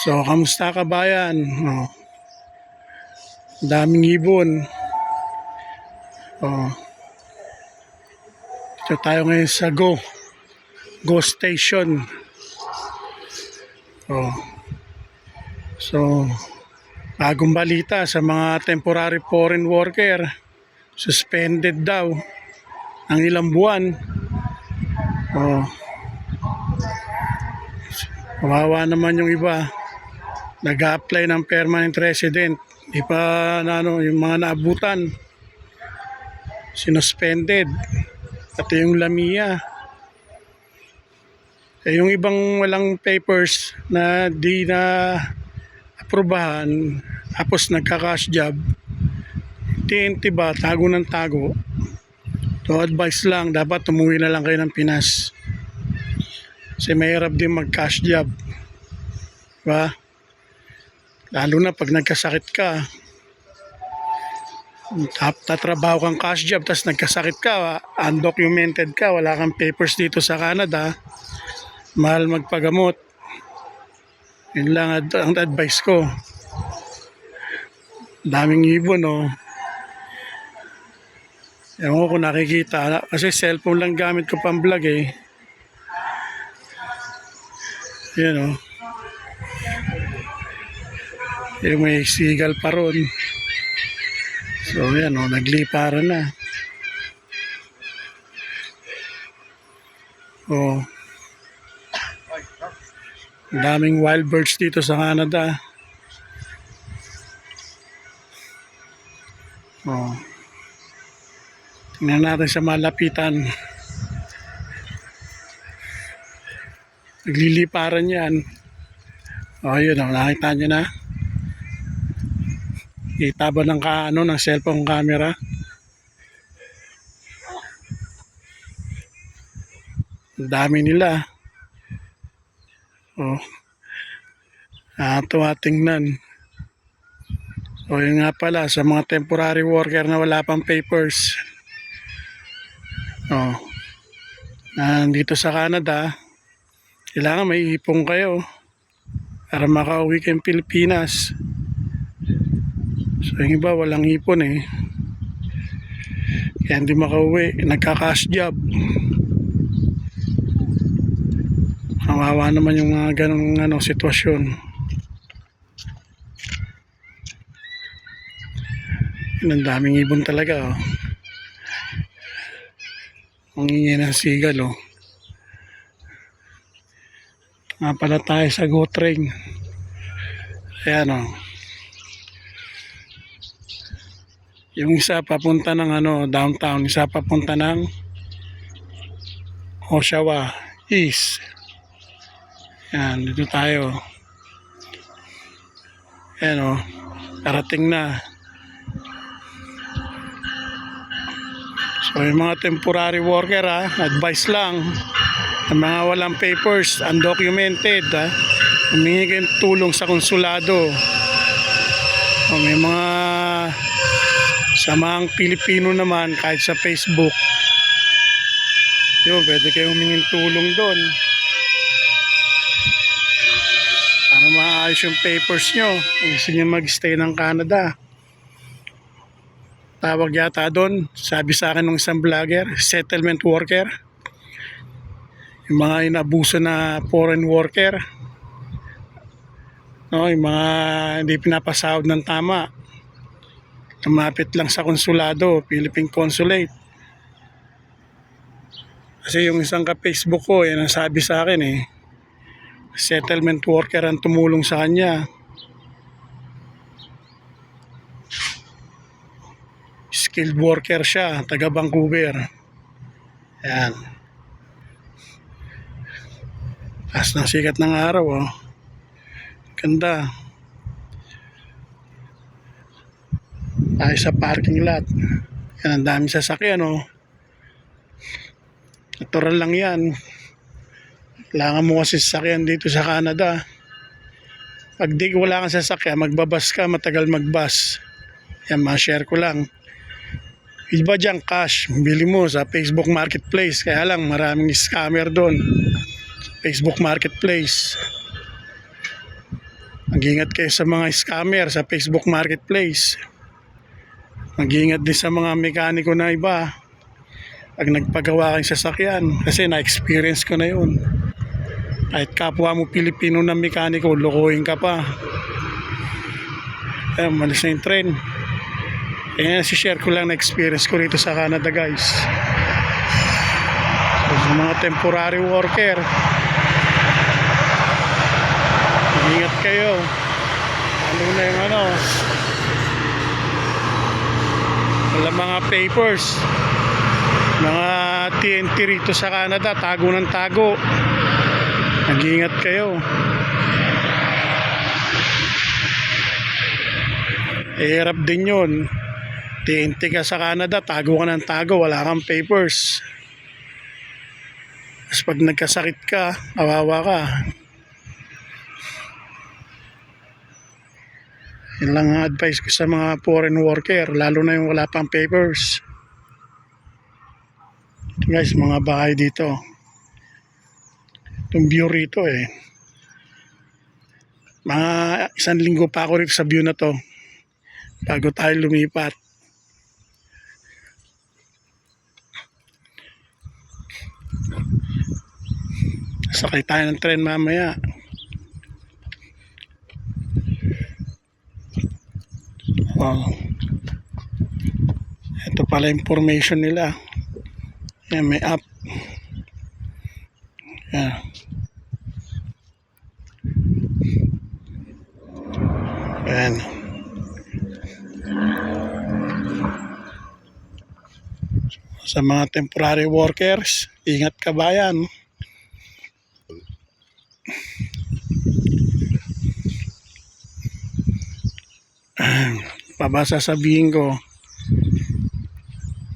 So, kamusta kabayan? Oh, daming ibon. Oh, ito tayo ngayon sa Go Station. Oh, so, bagong balita sa mga temporary foreign worker. Suspended daw ang ilang buwan. Oh, kawawa naman yung iba. Nag-a-apply ng permanent resident. Di pa yung mga naabutan. Sinuspended. Pati yung Lamia. Yung ibang walang papers na di na aprobahan, tapos nagka-cash job, TNT ba, tago ng tago. So advice lang, dapat umuwi na lang kayo ng Pinas. Kasi mahirap din mag-cash job. Diba? Lalo na pag nagkasakit ka, tatrabaho kang cash job, tapos nagkasakit ka, undocumented ka, wala kang papers dito sa Canada, mahal magpagamot. Yun lang ang advice ko. Daming ibon, oh. Ewan ko kung nakikita, kasi cellphone lang gamit ko pang vlog eh. Yan, oh. Yung may sigal pa ron. So yan, oh, nagliparan na. Oh. Daming wild birds dito sa Canada. Oh. Tingnan natin sa malapitan. Nagliliparan yan. Oh, yun, oh, nakita nyo na. Kita ba ng cellphone camera? Ang dami nila. Oh. Tuwa tingnan. So yun nga pala, sa mga temporary worker na wala pang papers. Oh. Dito sa Canada, kailangan may ipong kayo para makauwi kayong Pilipinas. So yung iba walang ipon eh. Kaya hindi makauwi, nagka-cash job. Kawawa naman yung mga ganong sitwasyon. Ang daming ibon talaga, oh. Ang ingay ng sigal, oh. Nga pala tayo sa GO train. Ayan, oh. Yung isa papunta ng downtown, isa papunta ng Oshawa East. Yan, dito tayo. Ayan, oh. Parating na. So yung mga temporary worker, advice lang, ang mga walang papers, undocumented, humingi kayong tulong sa konsulado. O may mga samang Pilipino naman, kahit sa Facebook, yun, pwede kayong humingin tulong doon para maayos yung papers nyo kung gusto nyo mag-stay ng Canada. Tawag yata doon, sabi sa akin ng isang vlogger, settlement worker. Yung mga inabuso na foreign worker, no, yung mga hindi pinapasahod ng tama, lumapit lang sa konsulado, Philippine Consulate. Kasi yung isang ka-Facebook ko, yan ang sabi sa akin eh, settlement worker ang tumulong sa kanya. Skilled worker siya, taga Vancouver. Yan. Taas ng sikat ng araw, oh. Ganda. Tayo sa parking lot. Yan, ang dami sasakyan, oh. Natural lang yan. Kailangan mo kasi sasakyan dito sa Canada. Pag di wala kang sasakyan, magbabas ka, matagal magbas. Yan, ma-share ko lang. Iba dyan cash, bili mo sa Facebook Marketplace. Kaya lang maraming scammer doon. Facebook Marketplace. Mag-ingat kayo sa mga scammer sa Facebook Marketplace. Mag-ingat din sa mga mekaniko na iba pag nagpagawa kang sasakyan, kasi na-experience ko na yun. Kahit kapwa mo Pilipino na mekaniko, lokohin ka pa. Malis na yung trend. Si-share ko lang na experience ko rito sa Canada, guys. So, sa mga temporary worker, ingat kayo. Ano na yung wala mga papers, mga TNT rito sa Canada, tago ng tago. Mag-ingat kayo. Hirap din yun. TNT ka sa Canada, tago ka ng tago, wala kang papers. Tapos pag nagkasakit ka, awawa ka. Yun lang ang advice ko sa mga foreign worker, lalo na yung wala pang papers. Ito guys, mga bahay dito. Itong view rito mga 1 linggo pa ako rito sa view na to bago tayo lumipat. Sakay tayo ng tren mamaya. Ito pala information nila. Yan, may app. Yan. Yan. Sa mga temporary workers, ingat ka bayan. Pabasa sabihin ko,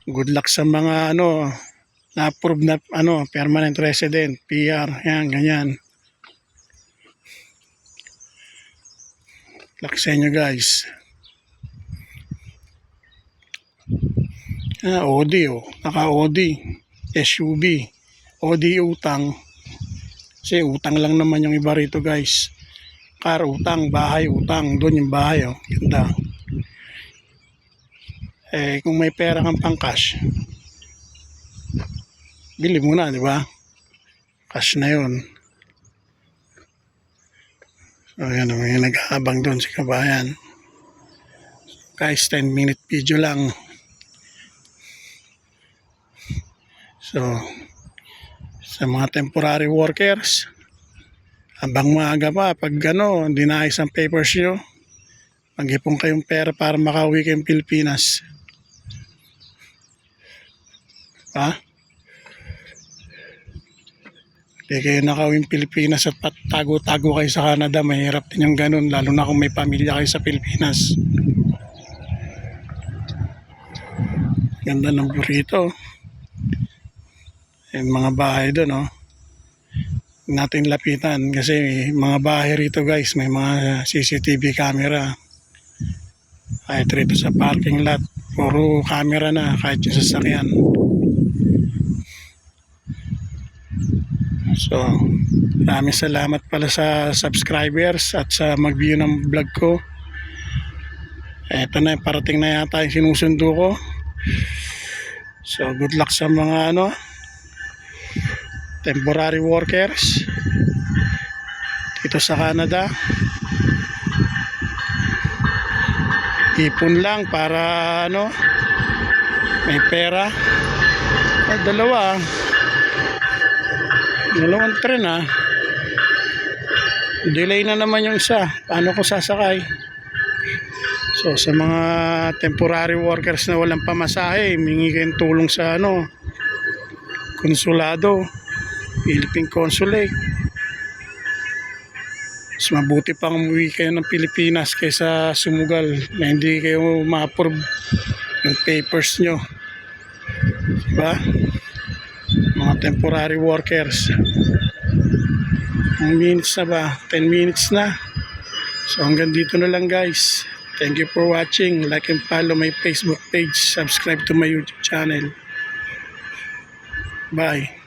good luck sa mga na-approve na permanent resident, PR, yan, ganyan. Luck sa inyo guys. OD naka-OD, SUV, OD utang. Kasi utang lang naman yung iba rito guys. Car utang, bahay utang, doon yung bahay ganda. Kung may pera kang pang cash, bili mo na, di ba? Cash na yun. So yan, may nag-aabang doon sa kabayan. Guys, 10-minute video lang. So sa mga temporary workers, habang maaga pa, pag hindi naayos ang papers nyo, mag-ipon kayong pera para makauwi kayong Pilipinas. Hindi kayo nakawing Pilipinas at tago-tago kayo sa Canada, mahirap din yung ganun, lalo na kung may pamilya kayo sa Pilipinas. Ganda ng burrito. Yung mga bahay doon, natin lapitan kasi mga bahay rito guys, may mga CCTV camera. Kahit rito sa parking lot, puro camera na kahit yung sasakyan. So, maraming salamat pala sa subscribers at sa mag-view ng vlog ko. Eto na, parating na yata yung sinusundo ko. So, good luck sa mga temporary workers dito sa Canada. Ipon lang para may pera. Dalawang tren delay na naman yung isa, paano ko sasakay? So sa mga temporary workers na walang pamasahe, mingi kayong tulong sa konsulado, Philippine Consulate. Mas mabuti pang umuwi kayo ng Pilipinas kaysa sumugal na hindi kayo ma-approve yung papers nyo, diba? Mga temporary workers. Ang minutes na ba? 10 minutes na. So hanggang dito na lang guys. Thank you for watching. Like and follow my Facebook page. Subscribe to my YouTube channel. Bye.